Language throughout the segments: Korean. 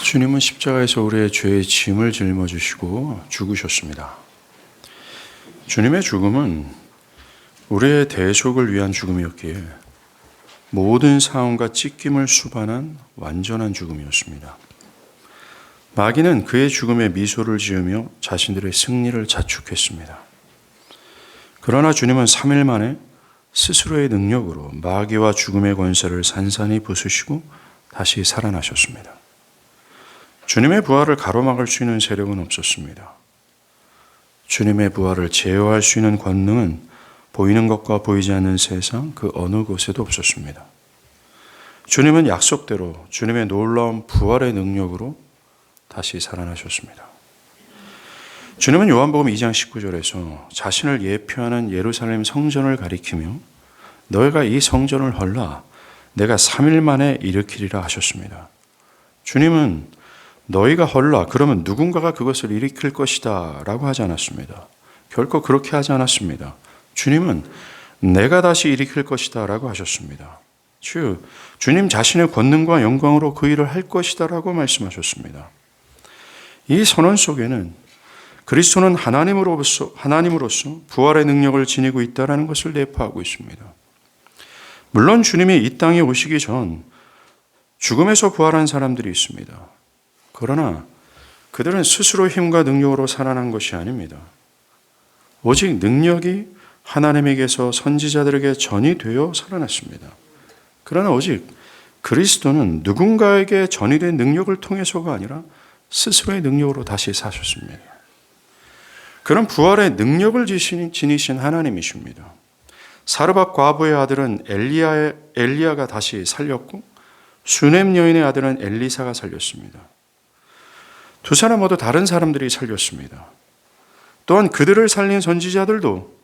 주님은 십자가에서 우리의 죄의 짐을 짊어지시고 죽으셨습니다. 주님의 죽음은 우리의 대속을 위한 죽음이었기에 모든 사함과 찢김을 수반한 완전한 죽음이었습니다. 마귀는 그의 죽음에 미소를 지으며 자신들의 승리를 자축했습니다. 그러나 주님은 3일 만에 스스로의 능력으로 마귀와 죽음의 권세를 산산히 부수시고 다시 살아나셨습니다. 주님의 부활을 가로막을 수 있는 세력은 없었습니다. 주님의 부활을 제어할 수 있는 권능은 보이는 것과 보이지 않는 세상 그 어느 곳에도 없었습니다. 주님은 약속대로 주님의 놀라운 부활의 능력으로 다시 살아나셨습니다. 주님은 요한복음 2장 19절에서 자신을 예표하는 예루살렘 성전을 가리키며 너희가 이 성전을 헐라 내가 3일 만에 일으키리라 하셨습니다. 주님은 너희가 헐라 그러면 누군가가 그것을 일으킬 것이다 라고 하지 않았습니다. 결코 그렇게 하지 않았습니다. 주님은 내가 다시 일으킬 것이다 라고 하셨습니다. 주님 자신의 권능과 영광으로 그 일을 할 것이다 라고 말씀하셨습니다. 이 선언 속에는 그리스도는 하나님으로서 부활의 능력을 지니고 있다는 것을 내포하고 있습니다. 물론 주님이 이 땅에 오시기 전 죽음에서 부활한 사람들이 있습니다. 그러나 그들은 스스로 힘과 능력으로 살아난 것이 아닙니다. 오직 능력이 하나님에게서 선지자들에게 전이되어 살아났습니다. 그러나 오직 그리스도는 누군가에게 전이된 능력을 통해서가 아니라 스스로의 능력으로 다시 사셨습니다. 그런 부활의 능력을 지니신 하나님이십니다. 사르밧 과부의 아들은 엘리야가 다시 살렸고 수넴 여인의 아들은 엘리사가 살렸습니다. 두 사람 모두 다른 사람들이 살렸습니다. 또한 그들을 살린 선지자들도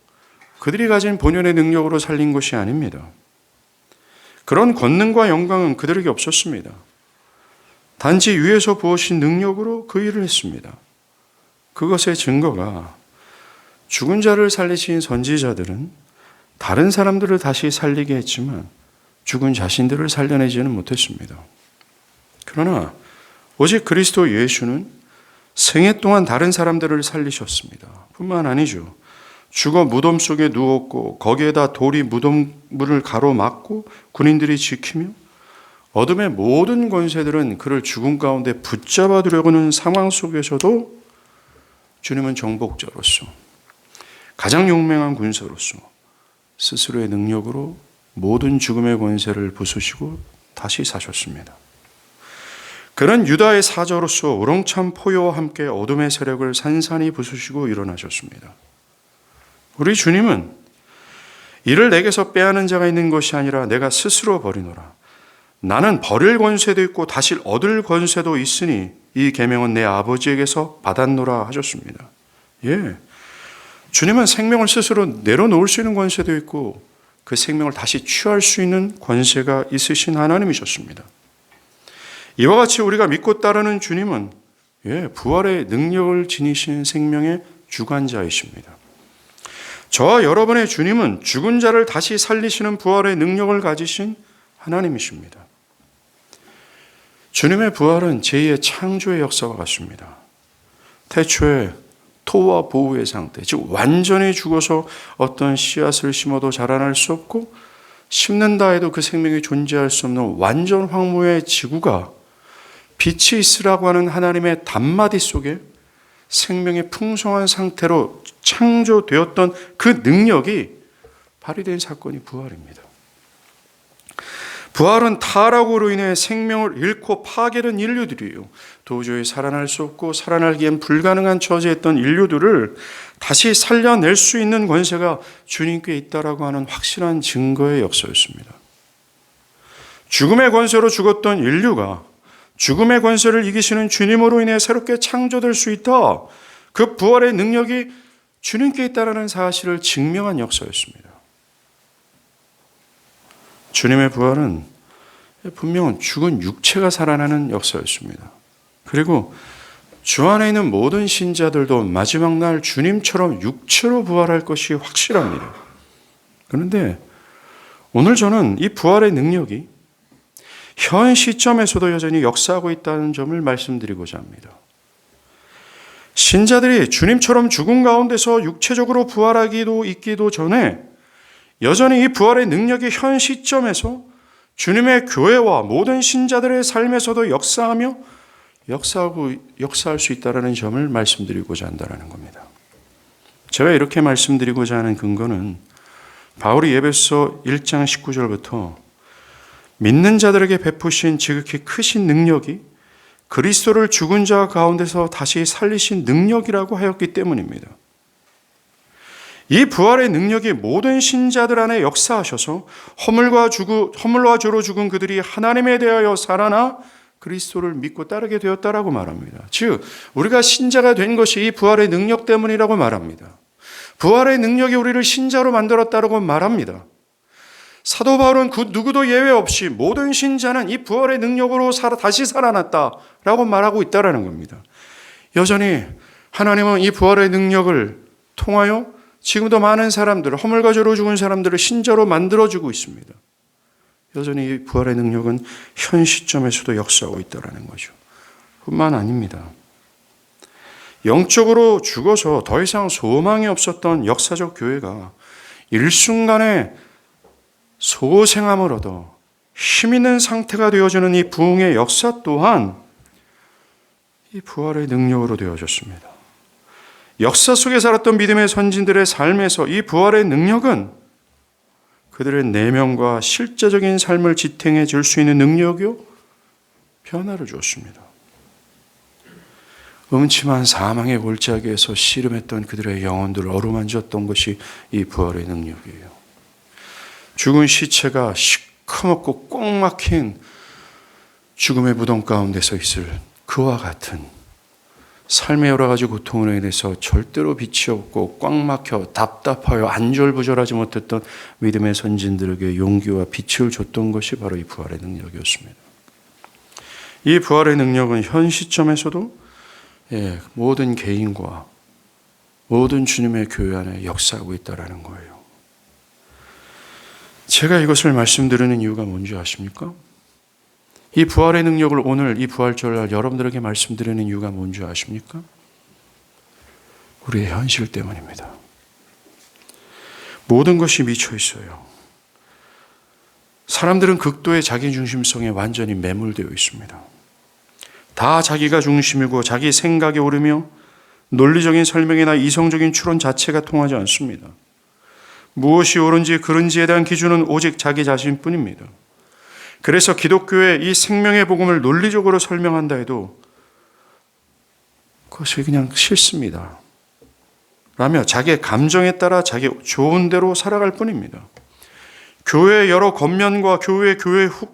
그들이 가진 본연의 능력으로 살린 것이 아닙니다. 그런 권능과 영광은 그들에게 없었습니다. 단지 위에서 부으신 능력으로 그 일을 했습니다. 그것의 증거가 죽은 자를 살리신 선지자들은 다른 사람들을 다시 살리게 했지만 죽은 자신들을 살려내지는 못했습니다. 그러나 오직 그리스도 예수는 생애 동안 다른 사람들을 살리셨습니다. 뿐만 아니죠. 죽어 무덤 속에 누웠고 거기에다 돌이 무덤문을 가로막고 군인들이 지키며 어둠의 모든 권세들은 그를 죽음 가운데 붙잡아 두려고 하는 상황 속에서도 주님은 정복자로서 가장 용맹한 군사로서 스스로의 능력으로 모든 죽음의 권세를 부수시고 다시 사셨습니다. 그런 유다의 사자로서 우렁찬 포효와 함께 어둠의 세력을 산산히 부수시고 일어나셨습니다. 우리 주님은 이를 내게서 빼앗는 자가 있는 것이 아니라 내가 스스로 버리노라. 나는 버릴 권세도 있고 다시 얻을 권세도 있으니 이 계명은 내 아버지에게서 받았노라 하셨습니다. 주님은 생명을 스스로 내려놓을 수 있는 권세도 있고 그 생명을 다시 취할 수 있는 권세가 있으신 하나님이셨습니다. 이와 같이 우리가 믿고 따르는 주님은 부활의 능력을 지니신 생명의 주관자이십니다. 저와 여러분의 주님은 죽은 자를 다시 살리시는 부활의 능력을 가지신 하나님이십니다. 주님의 부활은 제2의 창조의 역사와 같습니다. 태초에 토와 보우의 상태, 즉 완전히 죽어서 어떤 씨앗을 심어도 자라날 수 없고 심는다 해도 그 생명이 존재할 수 없는 완전 황무의 지구가 빛이 있으라고 하는 하나님의 단마디 속에 생명의 풍성한 상태로 창조되었던 그 능력이 발휘된 사건이 부활입니다. 부활은 타락으로 인해 생명을 잃고 파괴된 인류들이에요. 도저히 살아날 수 없고 살아나기엔 불가능한 처지에 있던 인류들을 다시 살려낼 수 있는 권세가 주님께 있다라고 하는 확실한 증거의 역사였습니다. 죽음의 권세로 죽었던 인류가 죽음의 권세를 이기시는 주님으로 인해 새롭게 창조될 수 있다. 그 부활의 능력이 주님께 있다라는 사실을 증명한 역사였습니다. 주님의 부활은 분명은 죽은 육체가 살아나는 역사였습니다. 그리고 주 안에 있는 모든 신자들도 마지막 날 주님처럼 육체로 부활할 것이 확실합니다. 그런데 오늘 저는 이 부활의 능력이 현 시점에서도 여전히 역사하고 있다는 점을 말씀드리고자 합니다. 신자들이 주님처럼 죽음 가운데서 육체적으로 부활하기도 있기도 전에 여전히 이 부활의 능력이 현 시점에서 주님의 교회와 모든 신자들의 삶에서도 역사할 수 있다는 점을 말씀드리고자 한다는 겁니다. 제가 이렇게 말씀드리고자 하는 근거는 바울이 에베소 1장 19절부터 믿는 자들에게 베푸신 지극히 크신 능력이 그리스도를 죽은 자 가운데서 다시 살리신 능력이라고 하였기 때문입니다. 이 부활의 능력이 모든 신자들 안에 역사하셔서 허물과 죄로 죽은 그들이 하나님에 대하여 살아나 그리스도를 믿고 따르게 되었다라고 말합니다. 즉 우리가 신자가 된 것이 이 부활의 능력 때문이라고 말합니다. 부활의 능력이 우리를 신자로 만들었다라고 말합니다. 사도 바울은 그 누구도 예외 없이 모든 신자는 이 부활의 능력으로 다시 살아났다라고 말하고 있다는 겁니다. 여전히 하나님은 이 부활의 능력을 통하여 지금도 많은 사람들, 허물과 죄로 죽은 사람들을 신자로 만들어주고 있습니다. 여전히 이 부활의 능력은 현 시점에서도 역사하고 있다는 거죠. 뿐만 아닙니다. 영적으로 죽어서 더 이상 소망이 없었던 역사적 교회가 일순간에 소생함을 얻어 힘있는 상태가 되어지는 이 부흥의 역사 또한 이 부활의 능력으로 되어졌습니다. 역사 속에 살았던 믿음의 선진들의 삶에서 이 부활의 능력은 그들의 내면과 실제적인 삶을 지탱해 줄 수 있는 능력이요, 변화를 주었습니다. 음침한 사망의 골짜기에서 씨름했던 그들의 영혼들을 어루만졌던 것이 이 부활의 능력이에요. 죽은 시체가 시커멓고 꽉 막힌 죽음의 무덤 가운데서 있을 그와 같은 삶의 여러 가지 고통으로 인해서 절대로 빛이 없고 꽉 막혀 답답하여 안절부절하지 못했던 믿음의 선진들에게 용기와 빛을 줬던 것이 바로 이 부활의 능력이었습니다. 이 부활의 능력은 현 시점에서도 모든 개인과 모든 주님의 교회 안에 역사하고 있다는 거예요. 제가 이것을 말씀드리는 이유가 뭔지 아십니까? 이 부활의 능력을 오늘 이 부활절날 여러분들에게 말씀드리는 이유가 뭔지 아십니까? 우리의 현실 때문입니다. 모든 것이 미쳐 있어요. 사람들은 극도의 자기중심성에 완전히 매몰되어 있습니다. 다 자기가 중심이고 자기 생각에 오르며 논리적인 설명이나 이성적인 추론 자체가 통하지 않습니다. 무엇이 옳은지 그른지에 대한 기준은 오직 자기 자신뿐입니다. 그래서 기독교의 이 생명의 복음을 논리적으로 설명한다 해도 그것이 그냥 싫습니다 라며 자기의 감정에 따라 자기 좋은 대로 살아갈 뿐입니다. 교회의 여러 겉면과 교회의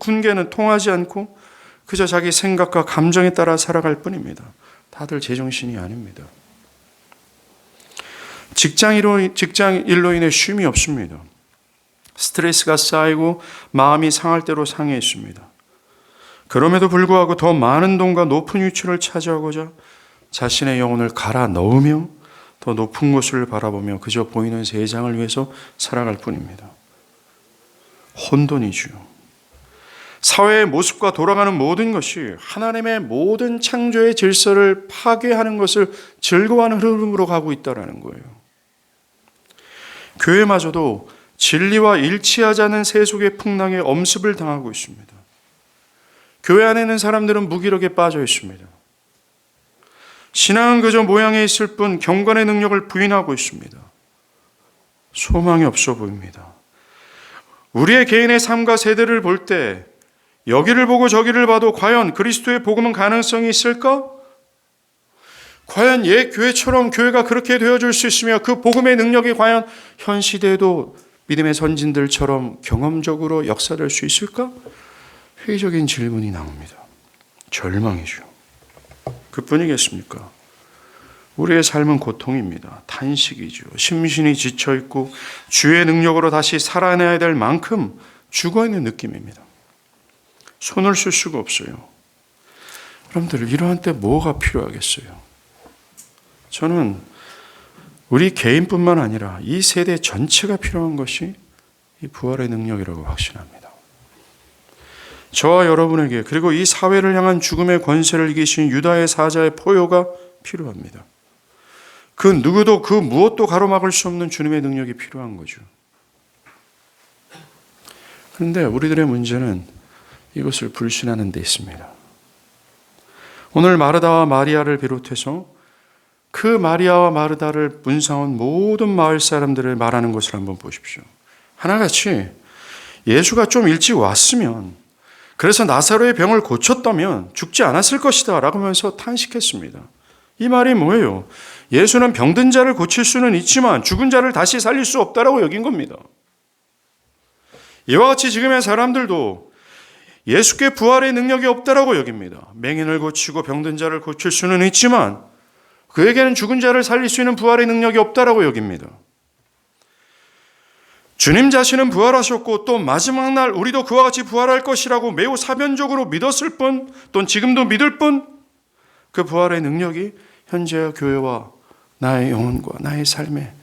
훈계는 통하지 않고 그저 자기 생각과 감정에 따라 살아갈 뿐입니다. 다들 제정신이 아닙니다. 직장 일로 인해 쉼이 없습니다. 스트레스가 쌓이고 마음이 상할 대로 상해 있습니다. 그럼에도 불구하고 더 많은 돈과 높은 위치를 차지하고자 자신의 영혼을 갈아 넣으며 더 높은 곳을 바라보며 그저 보이는 세상을 위해서 살아갈 뿐입니다. 혼돈이죠. 사회의 모습과 돌아가는 모든 것이 하나님의 모든 창조의 질서를 파괴하는 것을 즐거워하는 흐름으로 가고 있다는 거예요. 교회마저도 진리와 일치하지 않는 세속의 풍랑에 엄습을 당하고 있습니다. 교회 안에 있는 사람들은 무기력에 빠져 있습니다. 신앙은 그저 모양에 있을 뿐 경건의 능력을 부인하고 있습니다. 소망이 없어 보입니다. 우리의 개인의 삶과 세대를 볼 때 여기를 보고 저기를 봐도 과연 그리스도의 복음은 가능성이 있을까? 과연 옛 교회처럼 교회가 그렇게 되어줄 수 있으며 그 복음의 능력이 과연 현 시대에도 믿음의 선진들처럼 경험적으로 역사될 수 있을까? 회의적인 질문이 나옵니다. 절망이죠. 그뿐이겠습니까? 우리의 삶은 고통입니다. 탄식이죠. 심신이 지쳐있고 주의 능력으로 다시 살아내야 될 만큼 죽어있는 느낌입니다. 손을 쓸 수가 없어요. 여러분들 이러한 때 뭐가 필요하겠어요? 저는 우리 개인뿐만 아니라 이 세대 전체가 필요한 것이 이 부활의 능력이라고 확신합니다. 저와 여러분에게, 그리고 이 사회를 향한 죽음의 권세를 이기신 유다의 사자의 포효가 필요합니다. 그 누구도 그 무엇도 가로막을 수 없는 주님의 능력이 필요한 거죠. 그런데 우리들의 문제는 이것을 불신하는 데 있습니다. 오늘 마르다와 마리아를 비롯해서 그 마리아와 마르다를 문상한 모든 마을 사람들을 말하는 것을 한번 보십시오. 하나같이 예수가 좀 일찍 왔으면, 그래서 나사로의 병을 고쳤다면 죽지 않았을 것이다 라고 하면서 탄식했습니다. 이 말이 뭐예요? 예수는 병든 자를 고칠 수는 있지만 죽은 자를 다시 살릴 수 없다라고 여긴 겁니다. 이와 같이 지금의 사람들도 예수께 부활의 능력이 없다라고 여깁니다. 맹인을 고치고 병든 자를 고칠 수는 있지만 그에게는 죽은 자를 살릴 수 있는 부활의 능력이 없다라고 여깁니다. 주님 자신은 부활하셨고 또 마지막 날 우리도 그와 같이 부활할 것이라고 매우 사변적으로 믿었을 뿐, 또는 지금도 믿을 뿐, 그 부활의 능력이 현재의 교회와 나의 영혼과 나의 삶에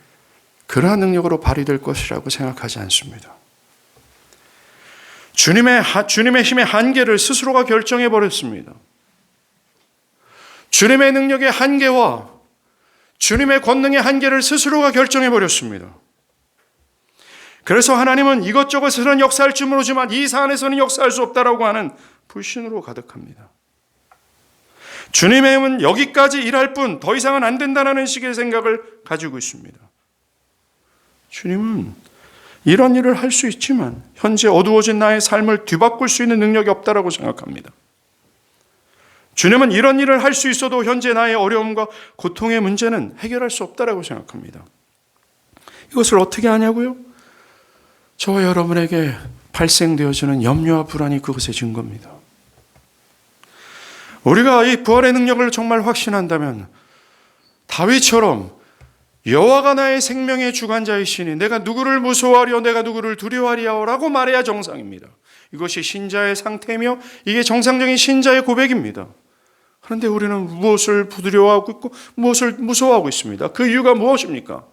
그러한 능력으로 발휘될 것이라고 생각하지 않습니다. 주님의 힘의 한계를 스스로가 결정해 버렸습니다. 주님의 능력의 한계와 주님의 권능의 한계를 스스로가 결정해 버렸습니다. 그래서 하나님은 이것저것에서는 역사할 줄 모르지만 이 사안에서는 역사할 수 없다라고 하는 불신으로 가득합니다. 주님의 힘은 여기까지 일할 뿐 더 이상은 안 된다는 식의 생각을 가지고 있습니다. 주님은 이런 일을 할 수 있지만 현재 어두워진 나의 삶을 뒤바꿀 수 있는 능력이 없다라고 생각합니다. 주님은 이런 일을 할 수 있어도 현재 나의 어려움과 고통의 문제는 해결할 수 없다라고 생각합니다. 이것을 어떻게 하냐고요? 저와 여러분에게 발생되어지는 염려와 불안이 그것의 증거입니다. 우리가 이 부활의 능력을 정말 확신한다면 다윗처럼 여호와가 나의 생명의 주관자이시니 내가 누구를 무서워하리요 내가 누구를 두려워하리요 라고 말해야 정상입니다. 이것이 신자의 상태이며 이게 정상적인 신자의 고백입니다. 그런데 우리는 무엇을 두려워하고 있고 무엇을 무서워하고 있습니다. 그 이유가 무엇입니까?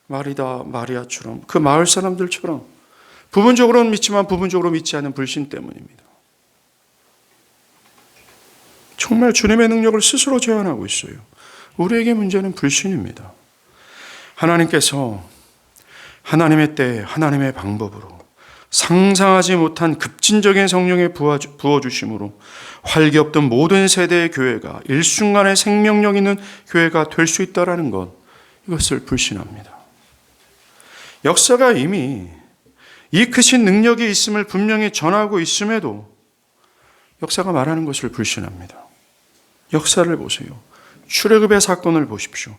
마리아처럼 그 마을 사람들처럼 부분적으로는 믿지만 부분적으로 믿지 않는 불신 때문입니다. 정말 주님의 능력을 스스로 제한하고 있어요. 우리에게 문제는 불신입니다. 하나님께서 하나님의 때에 하나님의 방법으로 상상하지 못한 급진적인 성령의 부어주심으로 활기 없던 모든 세대의 교회가 일순간의 생명력 있는 교회가 될 수 있다는 것, 이것을 불신합니다. 역사가 이미 이 크신 능력이 있음을 분명히 전하고 있음에도 역사가 말하는 것을 불신합니다. 역사를 보세요. 출애굽의 사건을 보십시오.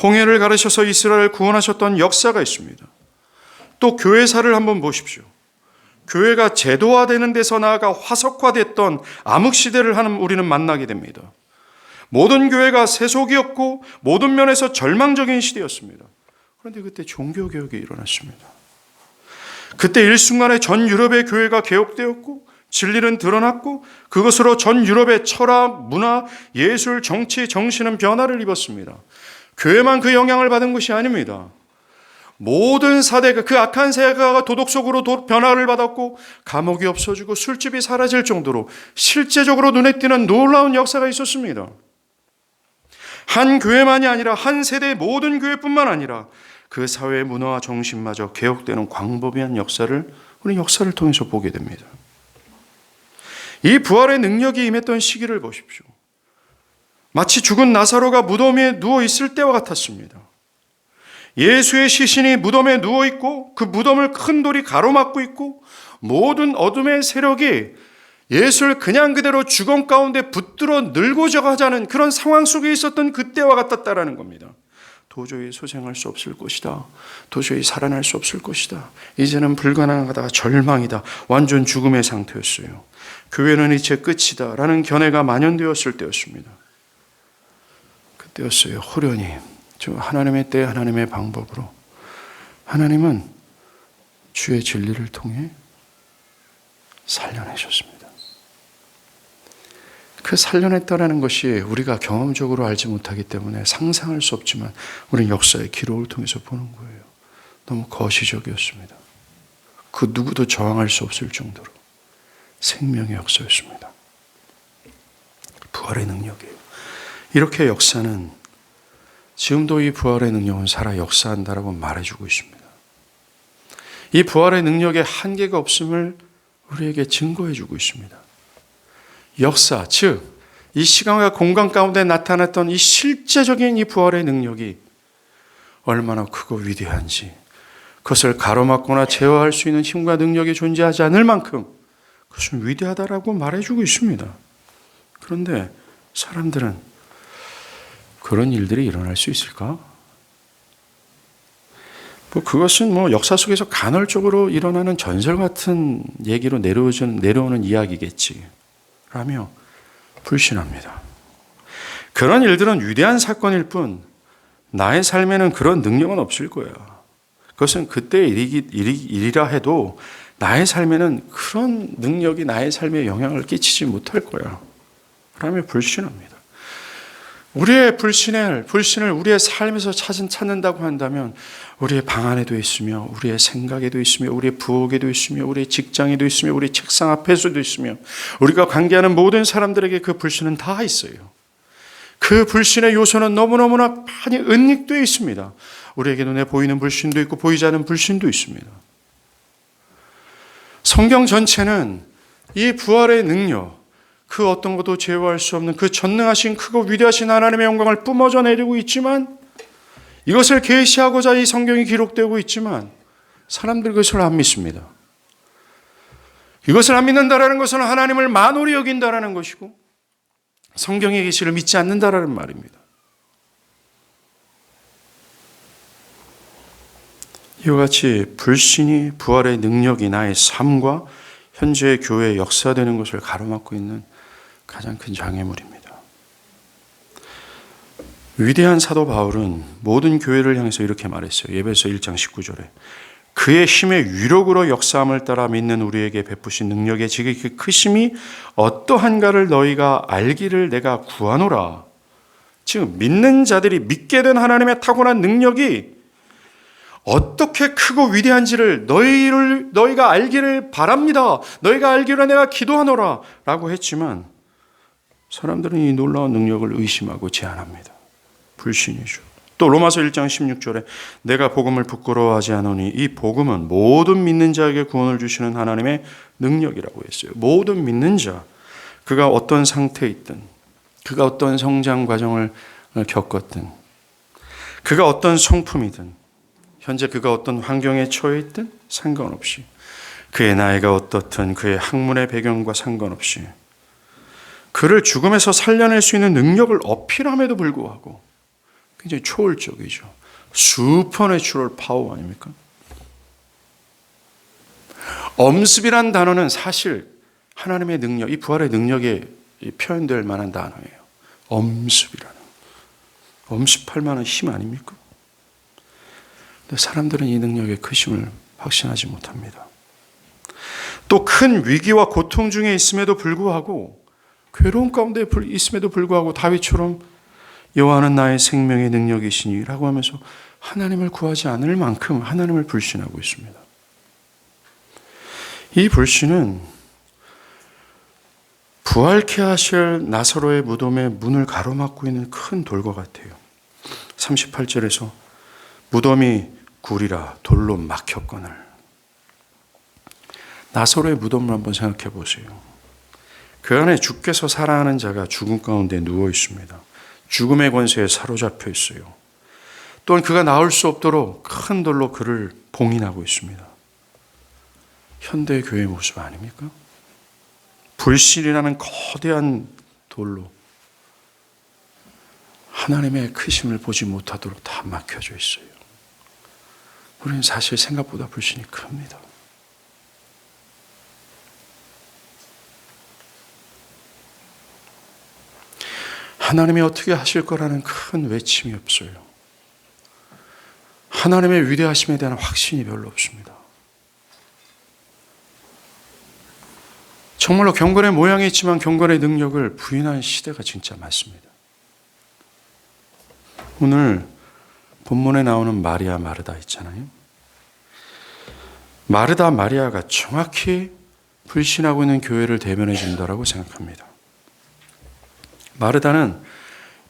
홍해를 가르셔서 이스라엘을 구원하셨던 역사가 있습니다. 또 교회사를 한번 보십시오. 교회가 제도화되는 데서 나아가 화석화됐던 암흑시대를 우리는 만나게 됩니다. 모든 교회가 세속이었고 모든 면에서 절망적인 시대였습니다. 그런데 그때 종교개혁이 일어났습니다. 그때 일순간에 전 유럽의 교회가 개혁되었고 진리는 드러났고 그것으로 전 유럽의 철학, 문화, 예술, 정치, 정신은 변화를 입었습니다. 교회만 그 영향을 받은 것이 아닙니다. 모든 사대가, 그 악한 세가가 도덕 속으로 변화를 받았고 감옥이 없어지고 술집이 사라질 정도로 실제적으로 눈에 띄는 놀라운 역사가 있었습니다. 한 교회만이 아니라 한 세대의 모든 교회뿐만 아니라 그 사회의 문화와 정신마저 개혁되는 광범위한 역사를 우리 역사를 통해서 보게 됩니다. 이 부활의 능력이 임했던 시기를 보십시오. 마치 죽은 나사로가 무덤 위에 누워있을 때와 같았습니다. 예수의 시신이 무덤에 누워있고 그 무덤을 큰 돌이 가로막고 있고 모든 어둠의 세력이 예수를 그냥 그대로 죽음 가운데 붙들어 늘고자 하자는 그런 상황 속에 있었던 그때와 같았다라는 겁니다. 도저히 소생할 수 없을 것이다. 도저히 살아날 수 없을 것이다. 이제는 불가능하다. 절망이다. 완전 죽음의 상태였어요. 교회는 이제 끝이다 라는 견해가 만연되었을 때였습니다. 그때였어요. 호련히 하나님의 때 하나님의 방법으로 하나님은 주의 진리를 통해 살려내셨습니다. 그 살려냈다라는 것이 우리가 경험적으로 알지 못하기 때문에 상상할 수 없지만 우리는 역사의 기록을 통해서 보는 거예요. 너무 거시적이었습니다. 그 누구도 저항할 수 없을 정도로 생명의 역사였습니다. 부활의 능력이에요. 이렇게 역사는 지금도 이 부활의 능력은 살아 역사한다라고 말해주고 있습니다. 이 부활의 능력에 한계가 없음을 우리에게 증거해주고 있습니다. 역사, 즉 이 시간과 공간 가운데 나타났던 이 실제적인 이 부활의 능력이 얼마나 크고 위대한지, 그것을 가로막거나 제어할 수 있는 힘과 능력이 존재하지 않을 만큼 그것은 위대하다라고 말해주고 있습니다. 그런데 사람들은 그런 일들이 일어날 수 있을까? 그것은 역사 속에서 간헐적으로 일어나는 전설 같은 얘기로 내려오는 이야기겠지 라며 불신합니다. 그런 일들은 위대한 사건일 뿐 나의 삶에는 그런 능력은 없을 거야. 그것은 그때의 일이라 해도 나의 삶에는 그런 능력이 나의 삶에 영향을 끼치지 못할 거야 라며 불신합니다. 우리의 불신을 우리의 삶에서 찾는다고 한다면 우리의 방 안에도 있으며 우리의 생각에도 있으며 우리의 부엌에도 있으며 우리의 직장에도 있으며 우리의 책상 앞에서도 있으며 우리가 관계하는 모든 사람들에게 그 불신은 다 있어요. 그 불신의 요소는 너무너무나 많이 은닉되어 있습니다. 우리에게 눈에 보이는 불신도 있고 보이지 않는 불신도 있습니다. 성경 전체는 이 부활의 능력, 그 어떤 것도 제어할 수 없는 그 전능하신 크고 위대하신 하나님의 영광을 뿜어져 내리고 있지만, 이것을 계시하고자 이 성경이 기록되고 있지만 사람들이 그것을 안 믿습니다. 이것을 안 믿는다라는 것은 하나님을 만홀히 여긴다라는 것이고 성경의 계시를 믿지 않는다라는 말입니다. 이와 같이 불신이 부활의 능력이 나의 삶과 현재의 교회에 역사되는 것을 가로막고 있는 가장 큰 장애물입니다. 위대한 사도 바울은 모든 교회를 향해서 이렇게 말했어요. 에베소 1장 19절에 그의 힘의 위력으로 역사함을 따라 믿는 우리에게 베푸신 능력의 지극히 크심이 어떠한가를 너희가 알기를 내가 구하노라. 지금 믿는 자들이 믿게 된 하나님의 타고난 능력이 어떻게 크고 위대한지를 너희가 알기를 바랍니다. 너희가 알기를 내가 기도하노라 라고 했지만 사람들은 이 놀라운 능력을 의심하고 제한합니다. 불신이죠. 또 로마서 1장 16절에 내가 복음을 부끄러워하지 않으니 이 복음은 모든 믿는 자에게 구원을 주시는 하나님의 능력이라고 했어요. 모든 믿는 자, 그가 어떤 상태에 있든 그가 어떤 성장 과정을 겪었든 그가 어떤 성품이든 현재 그가 어떤 환경에 처해 있든 상관없이 그의 나이가 어떻든 그의 학문의 배경과 상관없이 그를 죽음에서 살려낼 수 있는 능력을 어필함에도 불구하고 굉장히 초월적이죠. 슈퍼내추럴 파워 아닙니까? 엄습이란 단어는 사실 하나님의 능력, 이 부활의 능력에 표현될 만한 단어예요. 엄습이라는. 엄습할 만한 힘 아닙니까? 근데 사람들은 이 능력의 크심을 확신하지 못합니다. 또 큰 위기와 고통 중에 있음에도 불구하고 괴로움 가운데 있음에도 불구하고 다윗처럼 여호와는 나의 생명의 능력이시니 라고 하면서 하나님을 구하지 않을 만큼 하나님을 불신하고 있습니다. 이 불신은 부활케 하실 나사로의 무덤의 문을 가로막고 있는 큰 돌과 같아요. 38절에서 무덤이 굴이라 돌로 막혔거늘. 나사로의 무덤을 한번 생각해 보세요. 그 안에 주께서 살아나는 자가 죽음 가운데 누워 있습니다. 죽음의 권세에 사로잡혀 있어요. 또한 그가 나올 수 없도록 큰 돌로 그를 봉인하고 있습니다. 현대 교회의 모습 아닙니까? 불신이라는 거대한 돌로 하나님의 크심을 보지 못하도록 다 막혀져 있어요. 우리는 사실 생각보다 불신이 큽니다. 하나님이 어떻게 하실 거라는 큰 외침이 없어요. 하나님의 위대하심에 대한 확신이 별로 없습니다. 정말로 경건의 모양이 있지만 경건의 능력을 부인하는 시대가 진짜 많습니다. 오늘 본문에 나오는 마리아 마르다 있잖아요. 마르다 마리아가 정확히 불신하고 있는 교회를 대변해 준다라고 생각합니다. 마르다는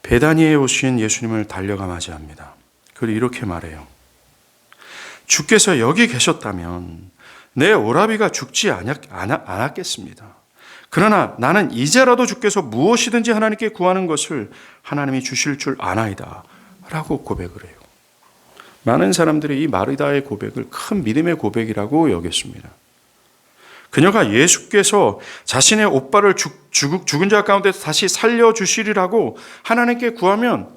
베다니에 오신 예수님을 달려가 맞이합니다. 그리고 이렇게 말해요. 주께서 여기 계셨다면 내 오라비가 죽지 않았겠습니다. 그러나 나는 이제라도 주께서 무엇이든지 하나님께 구하는 것을 하나님이 주실 줄 아나이다 라고 고백을 해요. 많은 사람들이 이 마르다의 고백을 큰 믿음의 고백이라고 여겼습니다. 그녀가 예수께서 자신의 오빠를 죽은 자 가운데서 다시 살려주시리라고 하나님께 구하면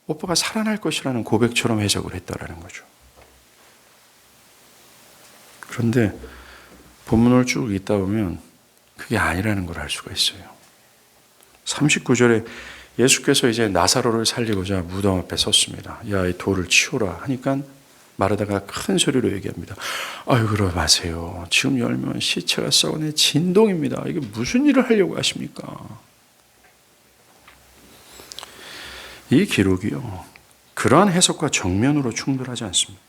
오빠가 살아날 것이라는 고백처럼 해석을 했다라는 거죠. 그런데 본문을 쭉 읽다 보면 그게 아니라는 걸 알 수가 있어요. 39절에 예수께서 이제 나사로를 살리고자 무덤 앞에 섰습니다. 야, 이 돌을 치우라 하니까 마르다가 큰 소리로 얘기합니다. 아유, 그러지 마세요. 지금 열면 시체가 썩어내 진동입니다. 이게 무슨 일을 하려고 하십니까? 이 기록이요, 그러한 해석과 정면으로 충돌하지 않습니까?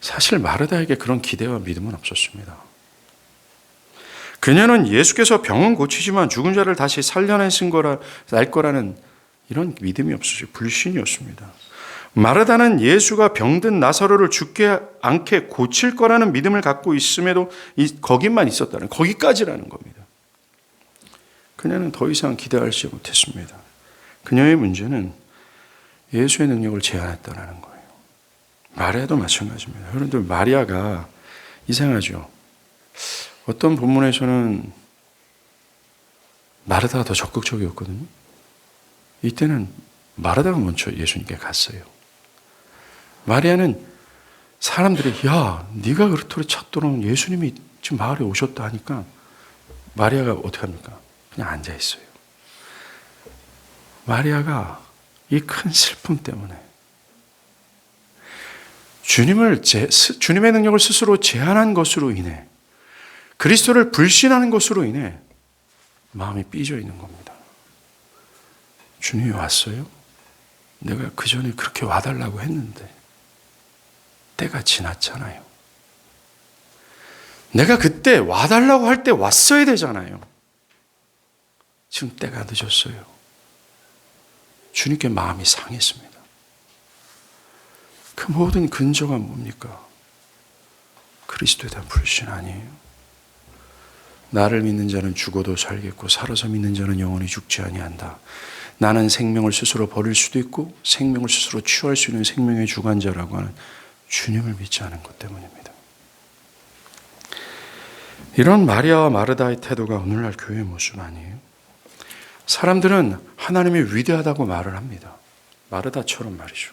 사실 마르다에게 그런 기대와 믿음은 없었습니다. 그녀는 예수께서 병은 고치지만 죽은 자를 다시 살려내신 날 거라는 이런 믿음이 없었어요. 불신이었습니다. 마르다는 예수가 병든 나사로를 죽게 않게 고칠 거라는 믿음을 갖고 있음에도 거기만 있었다는, 거기까지라는 겁니다. 그녀는 더 이상 기대하지 못했습니다. 그녀의 문제는 예수의 능력을 제한했다는 거예요. 마리아도 마찬가지입니다. 여러분들, 마리아가 이상하죠. 어떤 본문에서는 마르다가 더 적극적이었거든요. 이때는 마르다가 먼저 예수님께 갔어요. 마리아는 사람들이 야, 네가 그렇도록 찾도록 예수님이 지금 마을에 오셨다 하니까 마리아가 어떻게 합니까? 그냥 앉아 있어요. 마리아가 이 큰 슬픔 때문에 주님의 능력을 스스로 제한한 것으로 인해, 그리스도를 불신하는 것으로 인해 마음이 삐져 있는 겁니다. 주님이 왔어요? 내가 그 전에 그렇게 와달라고 했는데 때가 지났잖아요. 내가 그때 와달라고 할 때 왔어야 되잖아요. 지금 때가 늦었어요. 주님께 마음이 상했습니다. 그 모든 근저가 뭡니까? 그리스도에 대한 불신 아니에요? 나를 믿는 자는 죽어도 살겠고 살아서 믿는 자는 영원히 죽지 아니한다. 나는 생명을 스스로 버릴 수도 있고 생명을 스스로 취할 수 있는 생명의 주관자라고 하는 주님을 믿지 않은 것 때문입니다. 이런 마리아와 마르다의 태도가 오늘날 교회의 모습 아니에요? 사람들은 하나님이 위대하다고 말을 합니다. 마르다처럼 말이죠.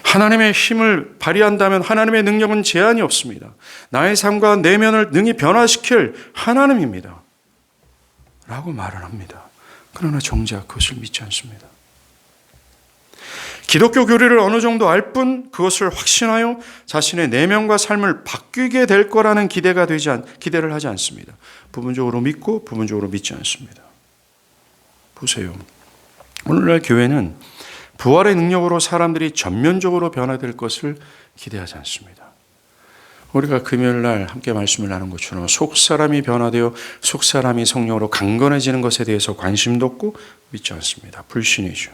하나님의 힘을 발휘한다면 하나님의 능력은 제한이 없습니다. 나의 삶과 내면을 능히 변화시킬 하나님입니다. 라고 말을 합니다. 그러나 정작 그것을 믿지 않습니다. 기독교 교리를 어느 정도 알 뿐 그것을 확신하여 자신의 내면과 삶을 바뀌게 될 거라는 기대를 하지 않습니다. 부분적으로 믿고 부분적으로 믿지 않습니다. 보세요. 오늘날 교회는 부활의 능력으로 사람들이 전면적으로 변화될 것을 기대하지 않습니다. 우리가 금요일날 함께 말씀을 나눈 것처럼 속사람이 변화되어 속사람이 성령으로 강건해지는 것에 대해서 관심도 없고 믿지 않습니다. 불신이죠.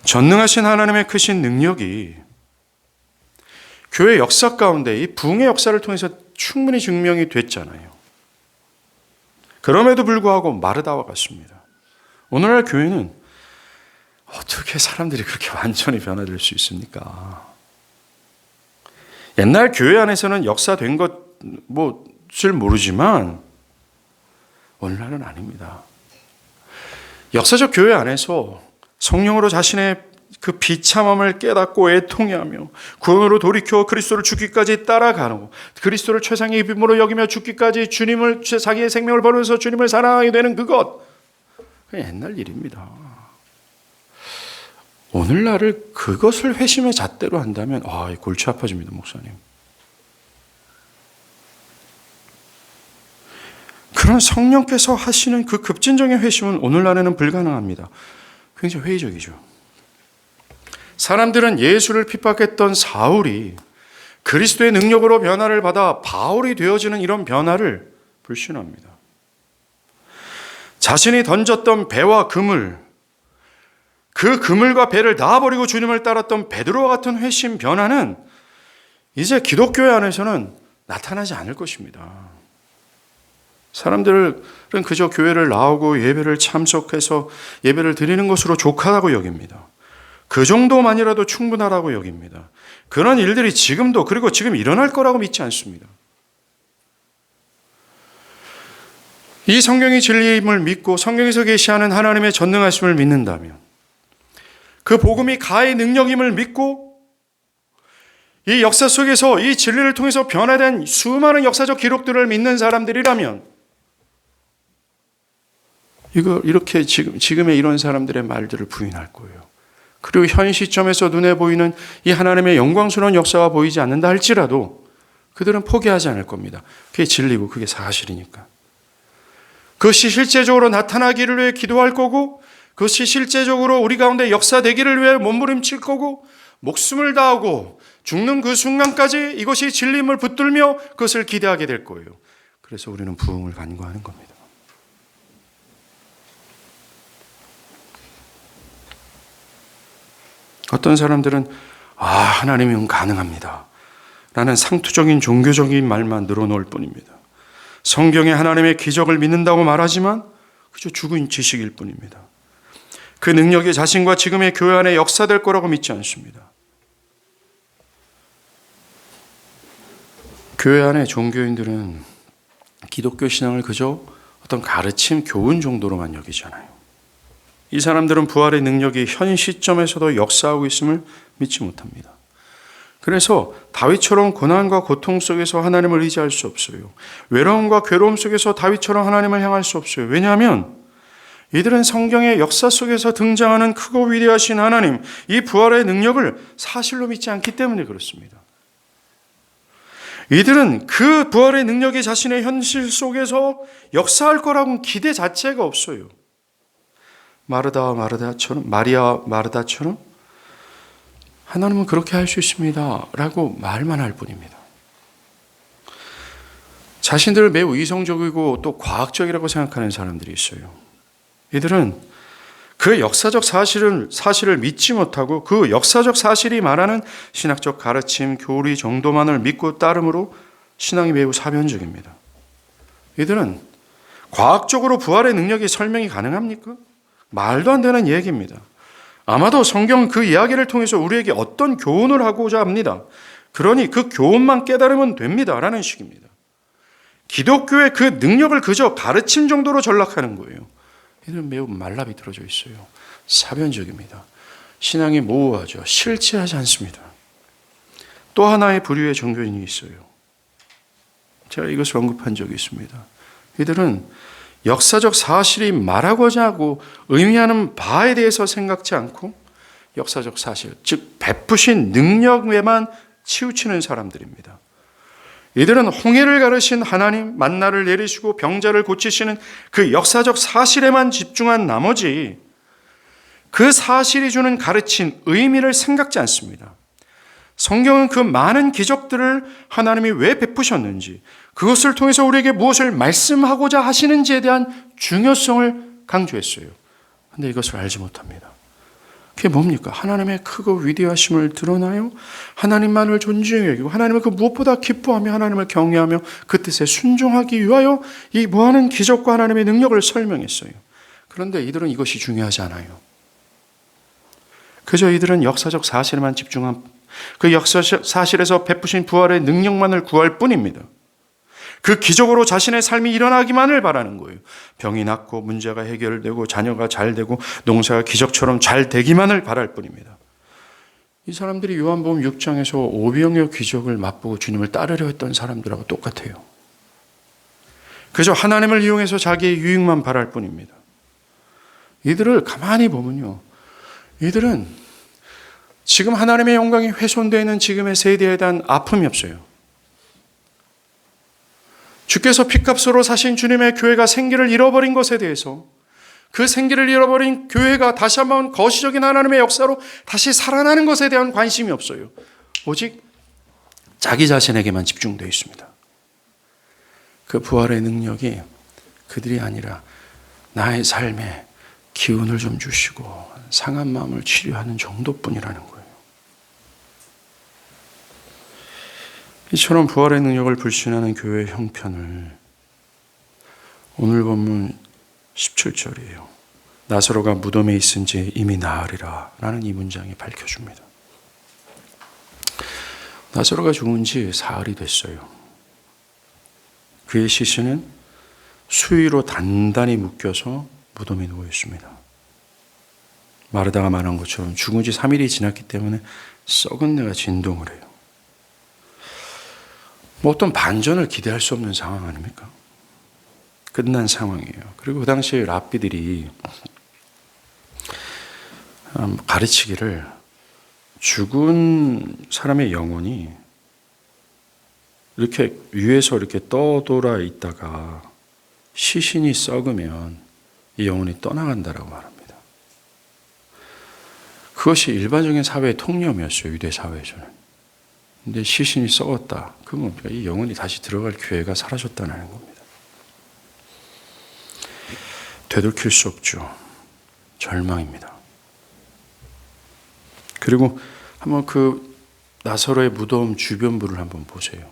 전능하신 하나님의 크신 능력이 교회 역사 가운데 이 부흥의 역사를 통해서 충분히 증명이 됐잖아요. 그럼에도 불구하고 마르다와 같습니다. 오늘날 교회는 어떻게 사람들이 그렇게 완전히 변화될 수 있습니까? 옛날 교회 안에서는 역사된 것을 모르지만 오늘날은 아닙니다. 역사적 교회 안에서 성령으로 자신의 그 비참함을 깨닫고 애통해하며 구원으로 돌이켜 그리스도를 죽기까지 따라가고 그리스도를 최상의 입임으로 여기며 죽기까지 자기의 생명을 버리면서 주님을 사랑하게 되는 그것, 그게 옛날 일입니다. 오늘날을 그것을 회심의 잣대로 한다면 골치 아파집니다, 목사님. 그런 성령께서 하시는 그 급진적인 회심은 오늘날에는 불가능합니다. 굉장히 회의적이죠. 사람들은 예수를 핍박했던 사울이 그리스도의 능력으로 변화를 받아 바울이 되어지는 이런 변화를 불신합니다. 자신이 던졌던 배와 그물, 그 그물과 배를 놔버리고 주님을 따랐던 베드로와 같은 회심 변화는 이제 기독교회 안에서는 나타나지 않을 것입니다. 사람들은 그저 교회를 나오고 예배를 참석해서 예배를 드리는 것으로 족하다고 여깁니다. 그 정도만이라도 충분하다고 여깁니다. 그런 일들이 지금도, 그리고 지금 일어날 거라고 믿지 않습니다. 이 성경이 진리임을 믿고 성경에서 계시하는 하나님의 전능하심을 믿는다면, 그 복음이 가의 능력임을 믿고 이 역사 속에서 이 진리를 통해서 변화된 수많은 역사적 기록들을 믿는 사람들이라면, 이렇게 지금의 이런 사람들의 말들을 부인할 거예요. 그리고 현 시점에서 눈에 보이는 이 하나님의 영광스러운 역사가 보이지 않는다 할지라도 그들은 포기하지 않을 겁니다. 그게 진리고 그게 사실이니까. 그것이 실제적으로 나타나기를 위해 기도할 거고, 그것이 실제적으로 우리 가운데 역사되기를 위해 몸부림칠 거고, 목숨을 다하고 죽는 그 순간까지 이것이 진리임을 붙들며 그것을 기대하게 될 거예요. 그래서 우리는 부흥을 간구하는 겁니다. 어떤 사람들은 하나님은 가능합니다 라는 상투적인 종교적인 말만 늘어놓을 뿐입니다. 성경에 하나님의 기적을 믿는다고 말하지만 그저 죽은 지식일 뿐입니다. 그 능력이 자신과 지금의 교회 안에 역사될 거라고 믿지 않습니다. 교회 안의 종교인들은 기독교 신앙을 그저 어떤 가르침, 교훈 정도로만 여기잖아요. 이 사람들은 부활의 능력이 현 시점에서도 역사하고 있음을 믿지 못합니다. 그래서 다윗처럼 고난과 고통 속에서 하나님을 의지할 수 없어요. 외로움과 괴로움 속에서 다윗처럼 하나님을 향할 수 없어요. 왜냐하면 이들은 성경의 역사 속에서 등장하는 크고 위대하신 하나님, 이 부활의 능력을 사실로 믿지 않기 때문에 그렇습니다. 이들은 그 부활의 능력이 자신의 현실 속에서 역사할 거라고는 기대 자체가 없어요. 마리아 마르다처럼 하나님은 그렇게 할 수 있습니다 라고 말만 할 뿐입니다. 자신들을 매우 이성적이고 또 과학적이라고 생각하는 사람들이 있어요. 이들은 그 역사적 사실을 믿지 못하고 그 역사적 사실이 말하는 신학적 가르침, 교리 정도만을 믿고 따름으로 신앙이 매우 사변적입니다. 이들은 과학적으로 부활의 능력이 설명이 가능합니까? 말도 안 되는 얘기입니다. 아마도 성경은 그 이야기를 통해서 우리에게 어떤 교훈을 하고자 합니다. 그러니 그 교훈만 깨달으면 됩니다 라는 식입니다. 기독교의 그 능력을 그저 가르침 정도로 전락하는 거예요. 이들은 매우 말라비 들어져 있어요. 사변적입니다. 신앙이 모호하죠. 실체하지 않습니다. 또 하나의 부류의 종교인이 있어요. 제가 이것을 언급한 적이 있습니다. 이들은 역사적 사실이 말하고자 하고 의미하는 바에 대해서 생각지 않고 역사적 사실, 즉 베푸신 능력에만 치우치는 사람들입니다. 이들은 홍해를 가르신 하나님, 만나를 내리시고 병자를 고치시는 그 역사적 사실에만 집중한 나머지 그 사실이 주는 가르친 의미를 생각지 않습니다. 성경은 그 많은 기적들을 하나님이 왜 베푸셨는지, 그것을 통해서 우리에게 무엇을 말씀하고자 하시는지에 대한 중요성을 강조했어요. 그런데 이것을 알지 못합니다. 그게 뭡니까? 하나님의 크고 위대하심을 드러나요? 하나님만을 존중히 여기고 하나님을 그 무엇보다 기뻐하며 하나님을 경외하며 그 뜻에 순종하기 위하여 이 무한한 기적과 하나님의 능력을 설명했어요. 그런데 이들은 이것이 중요하지 않아요. 그저 이들은 역사적 사실에만 집중한 그 역사적 사실에서 베푸신 부활의 능력만을 구할 뿐입니다. 그 기적으로 자신의 삶이 일어나기만을 바라는 거예요. 병이 낫고 문제가 해결되고 자녀가 잘 되고 농사가 기적처럼 잘 되기만을 바랄 뿐입니다. 이 사람들이 요한복음 6장에서 오병이어 기적을 맛보고 주님을 따르려 했던 사람들하고 똑같아요. 그저 하나님을 이용해서 자기의 유익만 바랄 뿐입니다. 이들을 가만히 보면요, 이들은 지금 하나님의 영광이 훼손되어 있는 지금의 세대에 대한 아픔이 없어요. 주께서 핏값으로 사신 주님의 교회가 생기를 잃어버린 것에 대해서, 그 생기를 잃어버린 교회가 다시 한번 거시적인 하나님의 역사로 다시 살아나는 것에 대한 관심이 없어요. 오직 자기 자신에게만 집중되어 있습니다. 그 부활의 능력이 그들이 아니라 나의 삶에 기운을 좀 주시고 상한 마음을 치료하는 정도뿐이라는 거예요. 이처럼 부활의 능력을 불신하는 교회의 형편을 오늘 본문 17절이에요. 나사로가 무덤에 있은지 이미 나으리라 라는 이 문장이 밝혀줍니다. 나사로가 죽은 지 사흘이 됐어요. 그의 시신은 수위로 단단히 묶여서 무덤에 누워 있습니다. 마르다가 말한 것처럼 죽은 지 3일이 지났기 때문에 썩은 내가 진동을 해요. 뭐 어떤 반전을 기대할 수 없는 상황 아닙니까? 끝난 상황이에요. 그리고 그 당시에 랍비들이 가르치기를 죽은 사람의 영혼이 이렇게 위에서 이렇게 떠돌아 있다가 시신이 썩으면 이 영혼이 떠나간다라고 말합니다. 그것이 일반적인 사회의 통념이었어요. 유대 사회에서는. 근데 시신이 썩었다. 그건 뭡니까? 이 영혼이 다시 들어갈 기회가 사라졌다는 겁니다. 되돌릴 수 없죠. 절망입니다. 그리고 한번 그 나사로의 무덤 주변부를 한번 보세요.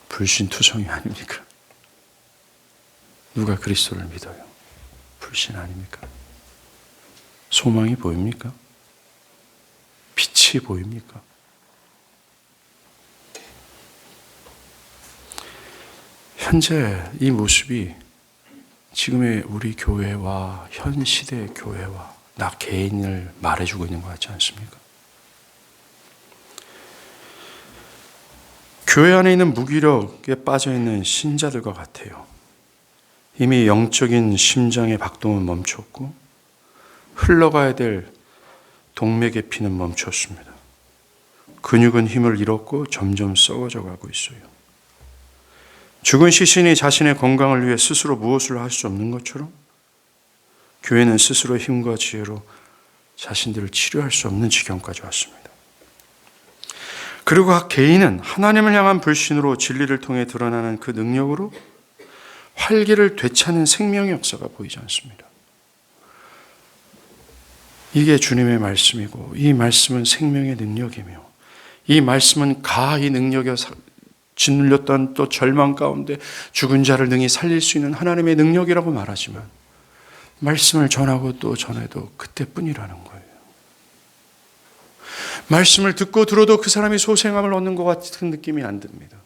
불신투성이 아닙니까? 누가 그리스도를 믿어요? 불신 아닙니까? 소망이 보입니까? 빛이 보입니까? 현재 이 모습이 지금의 우리 교회와 현 시대의 교회와 나 개인을 말해주고 있는 것 같지 않습니까? 교회 안에 있는 무기력에 빠져있는 신자들과 같아요. 이미 영적인 심장의 박동은 멈췄고 흘러가야 될 동맥의 피는 멈췄습니다. 근육은 힘을 잃었고 점점 썩어져 가고 있어요. 죽은 시신이 자신의 건강을 위해 스스로 무엇을 할 수 없는 것처럼 교회는 스스로 힘과 지혜로 자신들을 치료할 수 없는 지경까지 왔습니다. 그리고 각 개인은 하나님을 향한 불신으로 진리를 통해 드러나는 그 능력으로 활기를 되찾는 생명의 역사가 보이지 않습니다. 이게 주님의 말씀이고 이 말씀은 생명의 능력이며 이 말씀은 이 능력에 짓눌렸던 또 절망 가운데 죽은 자를 능히 살릴 수 있는 하나님의 능력이라고 말하지만 말씀을 전하고 또 전해도 그때뿐이라는 거예요. 말씀을 듣고 들어도 그 사람이 소생함을 얻는 것 같은 느낌이 안 듭니다.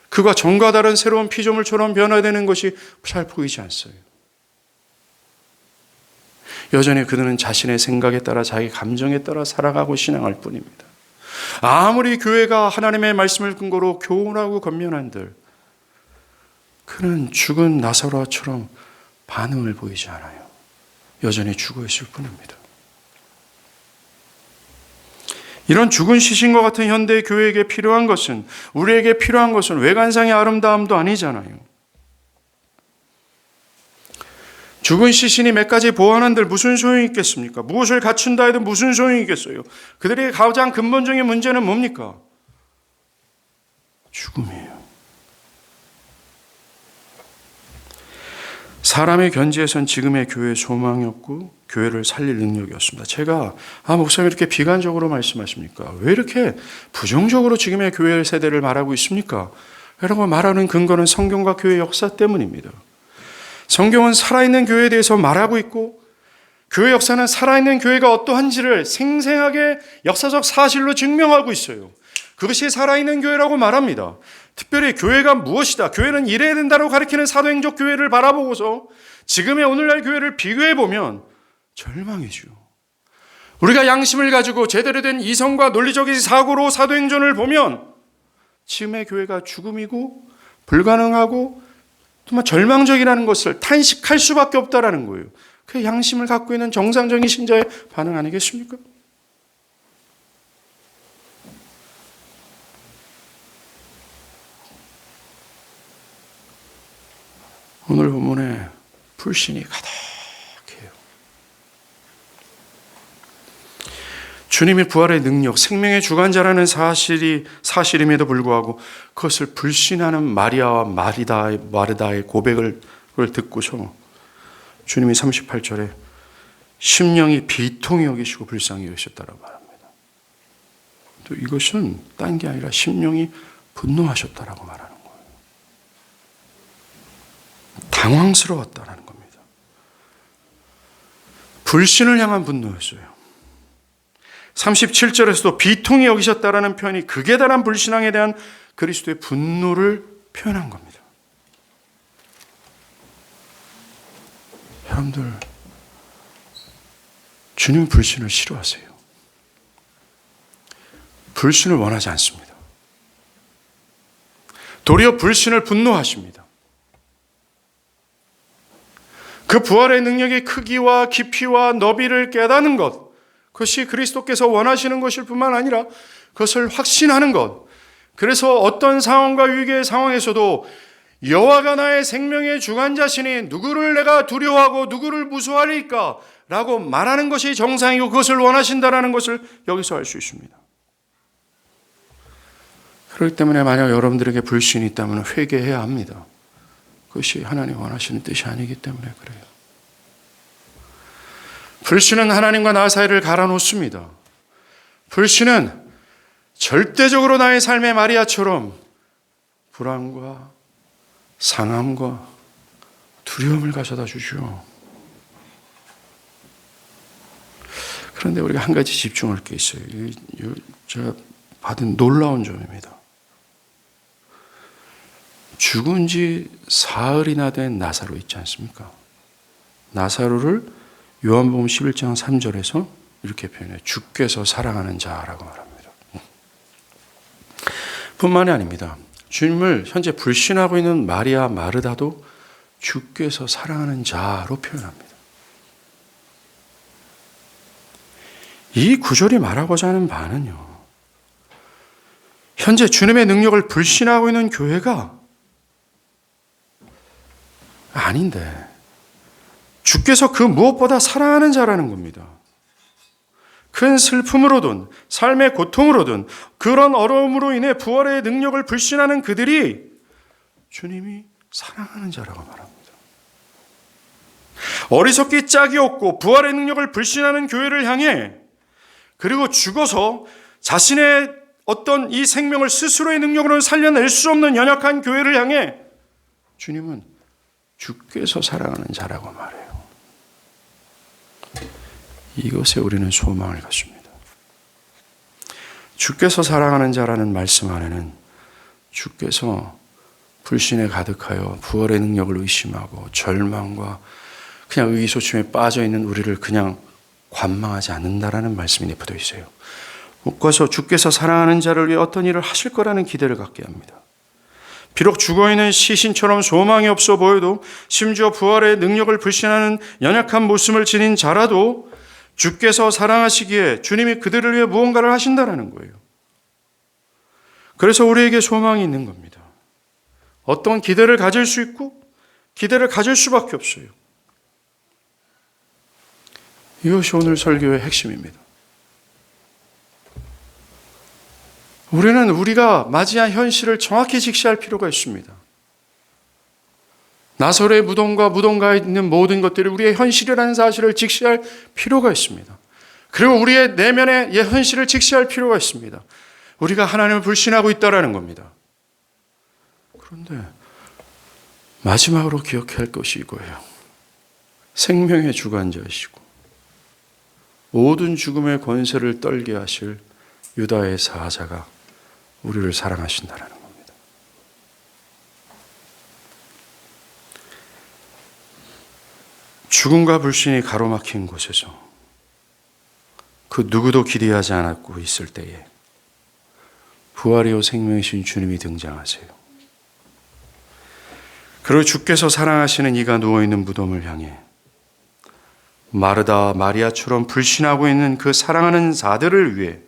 그가 전과 다른 새로운 피조물처럼 변화되는 것이 잘 보이지 않어요. 여전히 그들은 자신의 생각에 따라 자기 감정에 따라 살아가고 신앙할 뿐입니다. 아무리 교회가 하나님의 말씀을 근거로 교훈하고 권면한들 그는 죽은 나사로처럼 반응을 보이지 않아요. 여전히 죽어 있을 뿐입니다. 이런 죽은 시신과 같은 현대 교회에게 필요한 것은 우리에게 필요한 것은 외관상의 아름다움도 아니잖아요. 죽은 시신이 몇 가지 보완한들 무슨 소용이 있겠습니까? 무엇을 갖춘다 해도 무슨 소용이 있겠어요? 그들의 가장 근본적인 문제는 뭡니까? 죽음이에요. 사람의 견지에선 지금의 교회에 소망이 없고 교회를 살릴 능력이 없습니다. 제가 목사님 이렇게 비관적으로 말씀하십니까? 왜 이렇게 부정적으로 지금의 교회 세대를 말하고 있습니까? 라고 말하는 근거는 성경과 교회 역사 때문입니다. 성경은 살아있는 교회에 대해서 말하고 있고 교회 역사는 살아있는 교회가 어떠한지를 생생하게 역사적 사실로 증명하고 있어요. 그것이 살아있는 교회라고 말합니다. 특별히 교회가 무엇이다, 교회는 이래야 된다고 가르치는 사도행적 교회를 바라보고서 지금의 오늘날 교회를 비교해보면 절망이죠. 우리가 양심을 가지고 제대로 된 이성과 논리적인 사고로 사도행전을 보면 지금의 교회가 죽음이고 불가능하고 정말 절망적이라는 것을 탄식할 수밖에 없다라는 거예요. 그 양심을 갖고 있는 정상적인 신자의 반응 아니겠습니까? 오늘 본문에 불신이 가득해요. 주님이 부활의 능력, 생명의 주관자라는 사실임에도 불구하고 그것을 불신하는 마리아와 마르다의 고백을 듣고서 주님이 38절에 심령이 비통히 여기시고 불쌍히 여기셨다라고 말합니다. 또 이것은 딴 게 아니라 심령이 분노하셨다라고 말하는 거예요. 당황스러웠다라는 겁니다. 불신을 향한 분노였어요. 37절에서도 비통히 여기셨다라는 표현이 극에 달한 불신앙에 대한 그리스도의 분노를 표현한 겁니다. 여러분들, 주님은 불신을 싫어하세요. 불신을 원하지 않습니다. 도리어 불신을 분노하십니다. 그 부활의 능력의 크기와 깊이와 너비를 깨닫는 것, 그것이 그리스도께서 원하시는 것일 뿐만 아니라 그것을 확신하는 것. 그래서 어떤 상황과 위기의 상황에서도 여호와가 나의 생명의 주관자시니 누구를 내가 두려워하고 누구를 무서워하리까? 라고 말하는 것이 정상이고 그것을 원하신다라는 것을 여기서 알 수 있습니다. 그렇기 때문에 만약 여러분들에게 불신이 있다면 회개해야 합니다. 그것이 하나님 원하시는 뜻이 아니기 때문에 그래요. 불신은 하나님과 나 사이를 갈아놓습니다. 불신은 절대적으로 나의 삶의 마리아처럼 불안과 상함과 두려움을 가져다 주죠. 그런데 우리가 한 가지 집중할 게 있어요. 제가 받은 놀라운 점입니다. 죽은 지 사흘이나 된 나사로 있지 않습니까? 나사로를 요한복음 11장 3절에서 이렇게 표현해요. 주께서 사랑하는 자라고 말합니다. 뿐만이 아닙니다. 주님을 현재 불신하고 있는 마리아 마르다도 주께서 사랑하는 자로 표현합니다. 이 구절이 말하고자 하는 바는요, 현재 주님의 능력을 불신하고 있는 교회가 아닌데 주께서 그 무엇보다 사랑하는 자라는 겁니다. 큰 슬픔으로든 삶의 고통으로든 그런 어려움으로 인해 부활의 능력을 불신하는 그들이 주님이 사랑하는 자라고 말합니다. 어리석기 짝이 없고 부활의 능력을 불신하는 교회를 향해, 그리고 죽어서 자신의 어떤 이 생명을 스스로의 능력으로는 살려낼 수 없는 연약한 교회를 향해 주님은 주께서 사랑하는 자라고 말해요. 이것에 우리는 소망을 갖습니다. 주께서 사랑하는 자라는 말씀 안에는 주께서 불신에 가득하여 부활의 능력을 의심하고 절망과 그냥 의기소침에 빠져있는 우리를 그냥 관망하지 않는다라는 말씀이 내포되어 있어요. 묶어서 주께서 사랑하는 자를 위해 어떤 일을 하실 거라는 기대를 갖게 합니다. 비록 죽어있는 시신처럼 소망이 없어 보여도, 심지어 부활의 능력을 불신하는 연약한 모습을 지닌 자라도 주께서 사랑하시기에 주님이 그들을 위해 무언가를 하신다라는 거예요. 그래서 우리에게 소망이 있는 겁니다. 어떤 기대를 가질 수 있고 기대를 가질 수밖에 없어요. 이것이 오늘 설교의 핵심입니다. 우리는 우리가 맞이한 현실을 정확히 직시할 필요가 있습니다. 나사로의 무덤과 무덤가에 있는 모든 것들이 우리의 현실이라는 사실을 직시할 필요가 있습니다. 그리고 우리의 내면의 현실을 직시할 필요가 있습니다. 우리가 하나님을 불신하고 있다는 겁니다. 그런데 마지막으로 기억해야 할 것이 이거예요. 생명의 주관자이시고 모든 죽음의 권세를 떨게 하실 유다의 사자가 우리를 사랑하신다는 겁니다. 죽음과 불신이 가로막힌 곳에서 그 누구도 기대하지 않았고 있을 때에 부활이요 생명이신 주님이 등장하세요. 그리고 주께서 사랑하시는 이가 누워있는 무덤을 향해 마르다, 마리아처럼 불신하고 있는 그 사랑하는 자들을 위해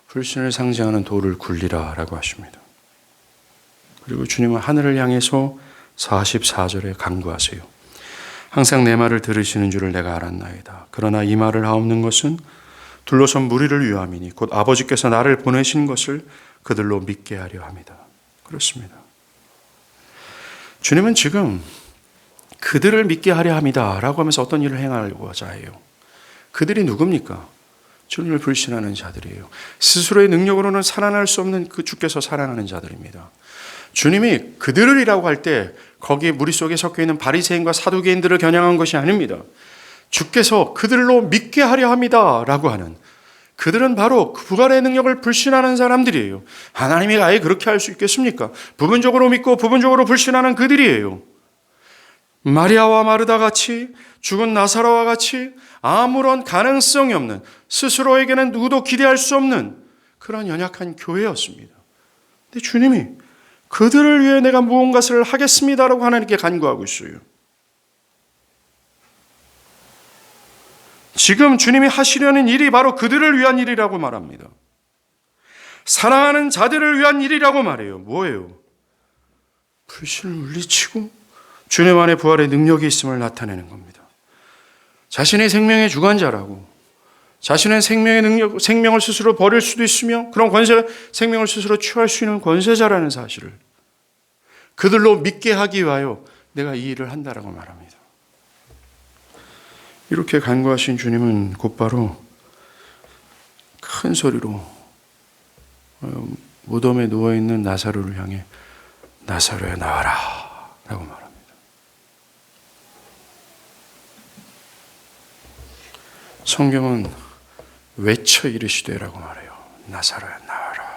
불신을 상징하는 돌을 굴리라 라고 하십니다. 그리고 주님은 하늘을 향해서 44절에 간구하세요. 항상 내 말을 들으시는 줄을 내가 알았나이다. 그러나 이 말을 하옵는 것은 둘러선 무리를 위함이니 곧 아버지께서 나를 보내신 것을 그들로 믿게 하려 합니다. 그렇습니다. 주님은 지금 그들을 믿게 하려 합니다 라고 하면서 어떤 일을 행하고자 해요. 그들이 누굽니까? 주님을 불신하는 자들이에요. 스스로의 능력으로는 살아날 수 없는 그 주께서 살아나는 자들입니다. 주님이 그들이라고 할 때 거기에 무리 속에 섞여 있는 바리새인과 사두개인들을 겨냥한 것이 아닙니다. 주께서 그들로 믿게 하려 합니다 라고 하는, 그들은 바로 부활의 능력을 불신하는 사람들이에요. 하나님이 아예 그렇게 할 수 있겠습니까? 부분적으로 믿고 부분적으로 불신하는 그들이에요. 마리아와 마르다 같이, 죽은 나사로와 같이 아무런 가능성이 없는, 스스로에게는 누구도 기대할 수 없는 그런 연약한 교회였습니다. 근데 주님이 그들을 위해 내가 무언가를 하겠습니다라고 하나님께 간구하고 있어요. 지금 주님이 하시려는 일이 바로 그들을 위한 일이라고 말합니다. 사랑하는 자들을 위한 일이라고 말해요. 뭐예요? 불신을 물리치고 주님 안에 부활의 능력이 있음을 나타내는 겁니다. 자신의 생명의 주관자라고, 자신의 생명의 능력, 생명을 스스로 버릴 수도 있으며 그런 생명을 스스로 취할 수 있는 권세자라는 사실을 그들로 믿게 하기 위하여 내가 이 일을 한다라고 말합니다. 이렇게 간구하신 주님은 곧바로 큰 소리로 무덤에 누워있는 나사로를 향해 나사로야 나와라 라고 말합니다. 성경은 외쳐 이르시되라고 말해요. 나사로야 나와라.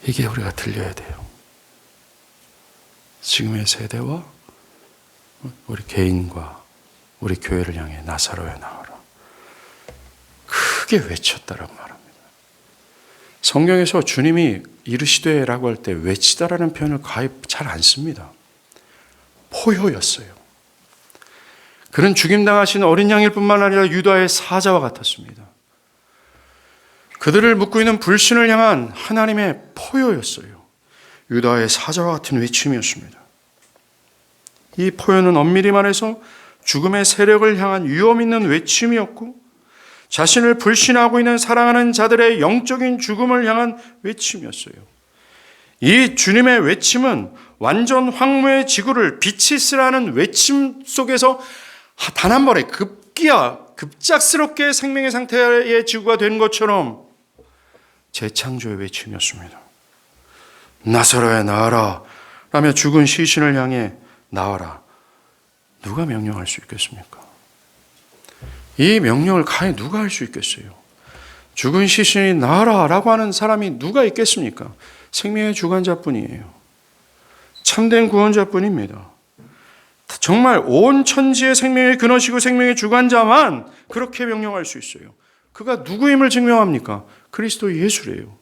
이게 우리가 들려야 돼요. 지금의 세대와 우리 개인과 우리 교회를 향해 나사로야 나와라. 크게 외쳤다라고 말합니다. 성경에서 주님이 이르시되라고 할 때 외치다라는 표현을 거의 잘 안 씁니다. 포효였어요. 그는 죽임당하신 어린 양일 뿐만 아니라 유다의 사자와 같았습니다. 그들을 묶고 있는 불신을 향한 하나님의 포효였어요. 유다의 사자와 같은 외침이었습니다. 이 포효는 엄밀히 말해서 죽음의 세력을 향한 위험 있는 외침이었고, 자신을 불신하고 있는 사랑하는 자들의 영적인 죽음을 향한 외침이었어요. 이 주님의 외침은 완전 황무의 지구를 빛이 쓰라는 외침 속에서 단 한 번에 급작스럽게 생명의 상태의 지구가 된 것처럼 재창조의 외침이었습니다. 나사로야 나와라 라며 죽은 시신을 향해 나와라. 누가 명령할 수 있겠습니까? 이 명령을 과연 누가 할 수 있겠어요? 죽은 시신이 나와라 라고 하는 사람이 누가 있겠습니까? 생명의 주관자뿐이에요. 참된 구원자뿐입니다. 정말 온 천지의 생명의 근원이시고 생명의 주관자만 그렇게 명령할 수 있어요. 그가 누구임을 증명합니까? 그리스도 예수래요.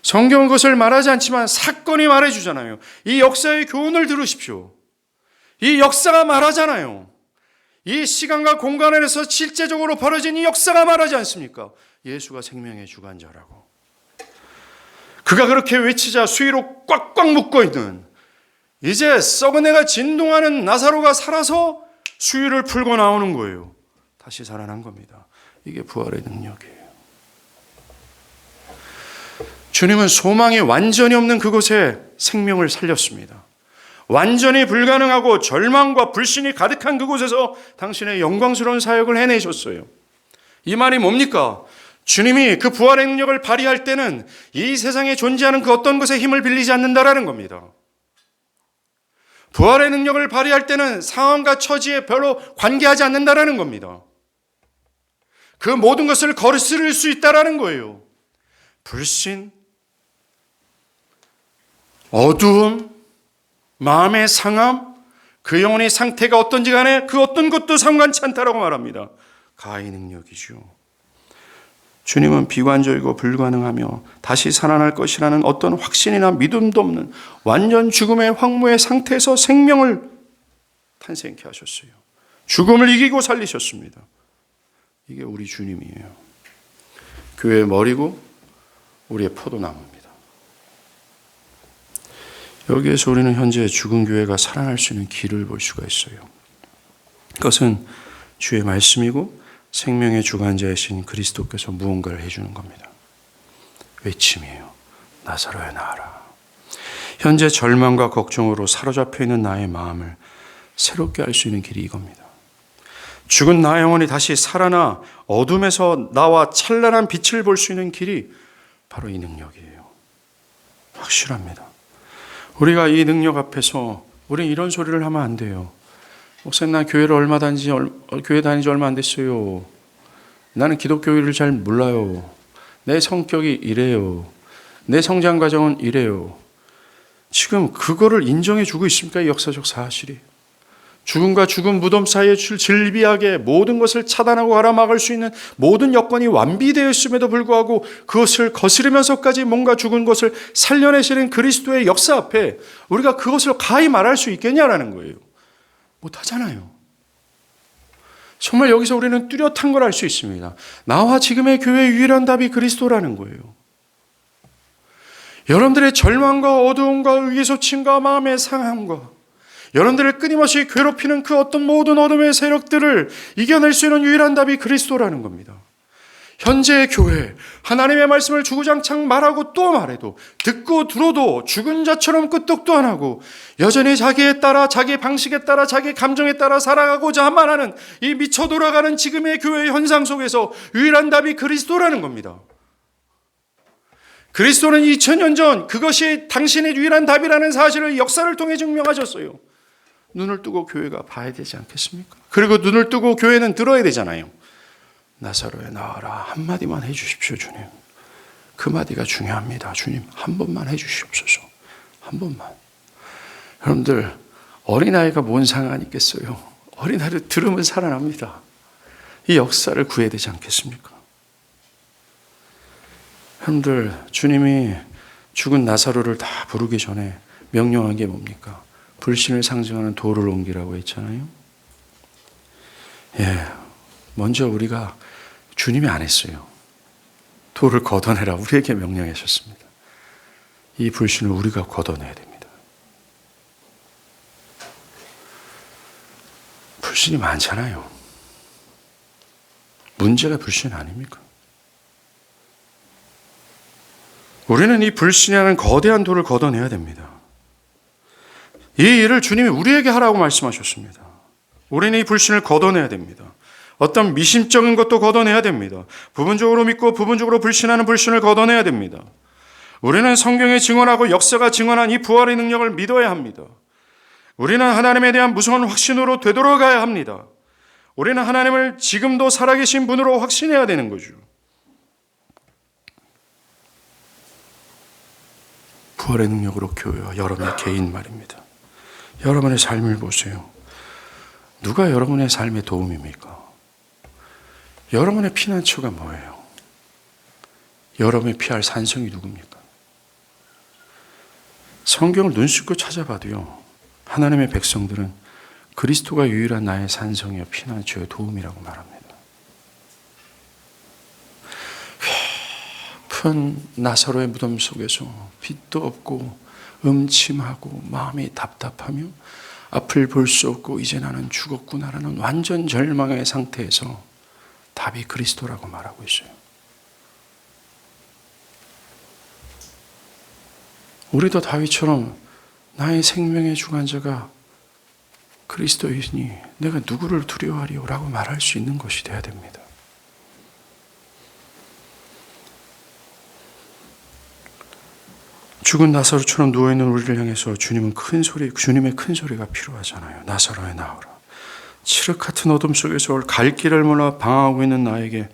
성경은 그것을 말하지 않지만 사건이 말해주잖아요. 이 역사의 교훈을 들으십시오. 이 역사가 말하잖아요. 이 시간과 공간 안에서 실제적으로 벌어진 이 역사가 말하지 않습니까? 예수가 생명의 주관자라고. 그가 그렇게 외치자 수위로 꽉꽉 묶어있는, 이제 썩은 애가 진동하는 나사로가 살아서 수위를 풀고 나오는 거예요. 다시 살아난 겁니다. 이게 부활의 능력이에요. 주님은 소망이 완전히 없는 그곳에 생명을 살렸습니다. 완전히 불가능하고 절망과 불신이 가득한 그곳에서 당신의 영광스러운 사역을 해내셨어요. 이 말이 뭡니까? 주님이 그 부활의 능력을 발휘할 때는 이 세상에 존재하는 그 어떤 것에 힘을 빌리지 않는다라는 겁니다. 부활의 능력을 발휘할 때는 상황과 처지에 별로 관계하지 않는다라는 겁니다. 그 모든 것을 거스를 수 있다라는 거예요. 불신, 어두움, 마음의 상함, 그 영혼의 상태가 어떤지 간에 그 어떤 것도 상관치 않다라고 말합니다. 가히 능력이죠. 주님은 비관적이고 불가능하며 다시 살아날 것이라는 어떤 확신이나 믿음도 없는 완전 죽음의 황무의 상태에서 생명을 탄생케 하셨어요. 죽음을 이기고 살리셨습니다. 이게 우리 주님이에요. 교회의 머리고 우리의 포도나무입니다. 여기에서 우리는 현재 죽은 교회가 살아날 수 있는 길을 볼 수가 있어요. 그것은 주의 말씀이고 생명의 주관자이신 그리스도께서 무언가를 해주는 겁니다. 외침이에요. 나사로야 나와라. 현재 절망과 걱정으로 사로잡혀 있는 나의 마음을 새롭게 할 수 있는 길이 이겁니다. 죽은 나의 영혼이 다시 살아나 어둠에서 나와 찬란한 빛을 볼 수 있는 길이 바로 이 능력이에요. 확실합니다. 우리가 이 능력 앞에서 우리 이런 소리를 하면 안 돼요. 목사님, 난 교회 다니지 얼마 안 됐어요. 나는 기독교를 잘 몰라요. 내 성격이 이래요. 내 성장 과정은 이래요. 지금 그거를 인정해 주고 있습니까? 이 역사적 사실이. 죽음과 죽음 무덤 사이에 질비하게 모든 것을 차단하고 가라막을 수 있는 모든 여건이 완비되어 있음에도 불구하고 그것을 거스르면서까지 뭔가 죽은 것을 살려내시는 그리스도의 역사 앞에 우리가 그것을 가히 말할 수 있겠냐라는 거예요. 못하잖아요. 정말 여기서 우리는 뚜렷한 걸 알 수 있습니다. 나와 지금의 교회의 유일한 답이 그리스도라는 거예요. 여러분들의 절망과 어두움과 의기소침과 마음의 상함과 여러분들을 끊임없이 괴롭히는 그 어떤 모든 어둠의 세력들을 이겨낼 수 있는 유일한 답이 그리스도라는 겁니다. 현재의 교회, 하나님의 말씀을 주구장창 말하고 또 말해도 듣고 들어도 죽은 자처럼 끄떡도 안 하고 여전히 자기에 따라 자기 방식에 따라 자기 감정에 따라 살아가고자만 하는 이 미쳐 돌아가는 지금의 교회의 현상 속에서 유일한 답이 그리스도라는 겁니다. 그리스도는 2000년 전 그것이 당신의 유일한 답이라는 사실을 역사를 통해 증명하셨어요. 눈을 뜨고 교회가 봐야 되지 않겠습니까? 그리고 눈을 뜨고 교회는 들어야 되잖아요. 나사로야 나와라 한마디만 해주십시오 주님. 그 마디가 중요합니다. 주님 한 번만 해주시옵소서. 한 번만. 여러분들 어린아이가 뭔 상관이 있겠어요. 어린아이를 들으면 살아납니다. 이 역사를 구해야 되지 않겠습니까? 여러분들 주님이 죽은 나사로를 다 부르기 전에 명령한 게 뭡니까? 불신을 상징하는 돌을 옮기라고 했잖아요. 먼저 우리가 주님이 안 했어요. 돌을 걷어내라 우리에게 명령하셨습니다. 이 불신을 우리가 걷어내야 됩니다. 불신이 많잖아요. 문제가 불신 아닙니까? 우리는 이 불신이라는 거대한 돌을 걷어내야 됩니다. 이 일을 주님이 우리에게 하라고 말씀하셨습니다. 우리는 이 불신을 걷어내야 됩니다. 어떤 미심적인 것도 걷어내야 됩니다. 부분적으로 믿고 부분적으로 불신하는 불신을 걷어내야 됩니다. 우리는 성경에 증언하고 역사가 증언한 이 부활의 능력을 믿어야 합니다. 우리는 하나님에 대한 무서운 확신으로 되돌아가야 합니다. 우리는 하나님을 지금도 살아계신 분으로 확신해야 되는 거죠. 부활의 능력으로 교회와 여러분의 개인 말입니다. 여러분의 삶을 보세요. 누가 여러분의 삶의 도움입니까? 여러분의 피난처가 뭐예요? 여러분이 피할 산성이 누굽니까? 성경을 눈 씻고 찾아봐도요. 하나님의 백성들은 그리스도가 유일한 나의 산성이요 피난처의 도움이라고 말합니다. 큰 나사로의 무덤 속에서 빛도 없고 음침하고 마음이 답답하며 앞을 볼 수 없고 이제 나는 죽었구나라는 완전 절망의 상태에서 답이 그리스도라고 말하고 있어요. 우리도 다윗처럼 나의 생명의 주관자가 그리스도이니 내가 누구를 두려워하리요? 라고 말할 수 있는 것이 되어야 됩니다. 죽은 나사로처럼 누워있는 우리를 향해서 주님의 큰 소리가 필요하잖아요. 나사로야 나오라. 칠흑 같은 어둠 속에서 갈 길을 몰라 방황하고 있는 나에게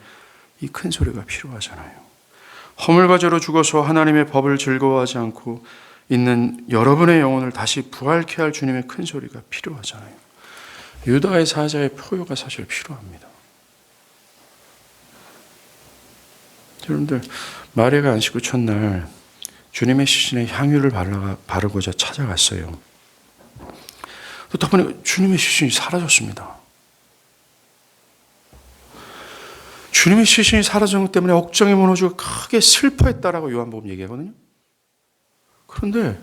이 큰 소리가 필요하잖아요. 허물과제로 죽어서 하나님의 법을 즐거워하지 않고 있는 여러분의 영혼을 다시 부활케 할 주님의 큰 소리가 필요하잖아요. 유다의 사자의 포효가 사실 필요합니다. 여러분들 마리아가 안식구 첫날 주님의 시신에 향유를 바르고자 찾아갔어요. 그러다 보니 주님의 시신이 사라졌습니다. 주님의 시신이 사라진 것 때문에 억정이 무너지고 크게 슬퍼했다라고 요한복음 얘기하거든요. 그런데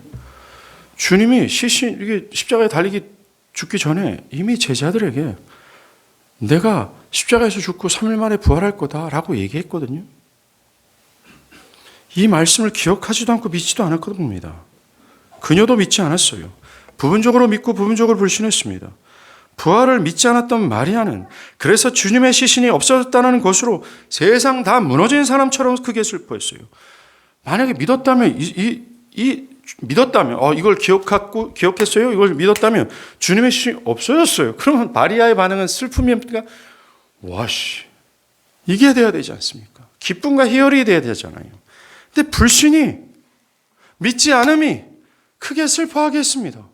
주님이 이게 십자가에 달리기 죽기 전에 이미 제자들에게 내가 십자가에서 죽고 3일 만에 부활할 거다라고 얘기했거든요. 이 말씀을 기억하지도 않고 믿지도 않았거든 봅니다. 그녀도 믿지 않았어요. 부분적으로 믿고 부분적으로 불신했습니다. 부활을 믿지 않았던 마리아는 그래서 주님의 시신이 없어졌다는 것으로 세상 다 무너진 사람처럼 크게 슬퍼했어요. 만약에 믿었다면 이걸 기억했어요. 이걸 믿었다면 주님의 시신이 없어졌어요. 그러면 마리아의 반응은 슬픔입니까? 와씨, 이게 돼야 되지 않습니까? 기쁨과 희열이 돼야 되잖아요. 근데 불신이, 믿지 않음이 크게 슬퍼하게 했습니다.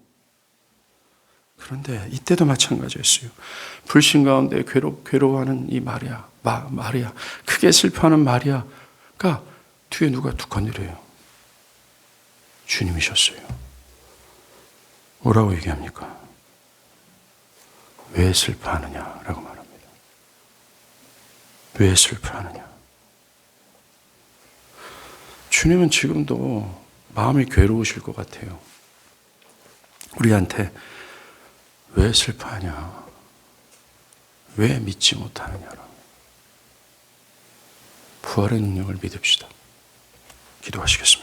그런데 이때도 마찬가지였어요. 불신 가운데 괴로워하는 이 마리아, 크게 슬퍼하는 마리아가 뒤에 누가 툭 건드려요. 주님이셨어요. 뭐라고 얘기합니까? 왜 슬퍼하느냐라고 말합니다. 왜 슬퍼하느냐? 주님은 지금도 마음이 괴로우실 것 같아요. 우리한테 왜 슬퍼하냐? 왜 믿지 못하느냐라. 부활의 능력을 믿읍시다. 기도하시겠습니다.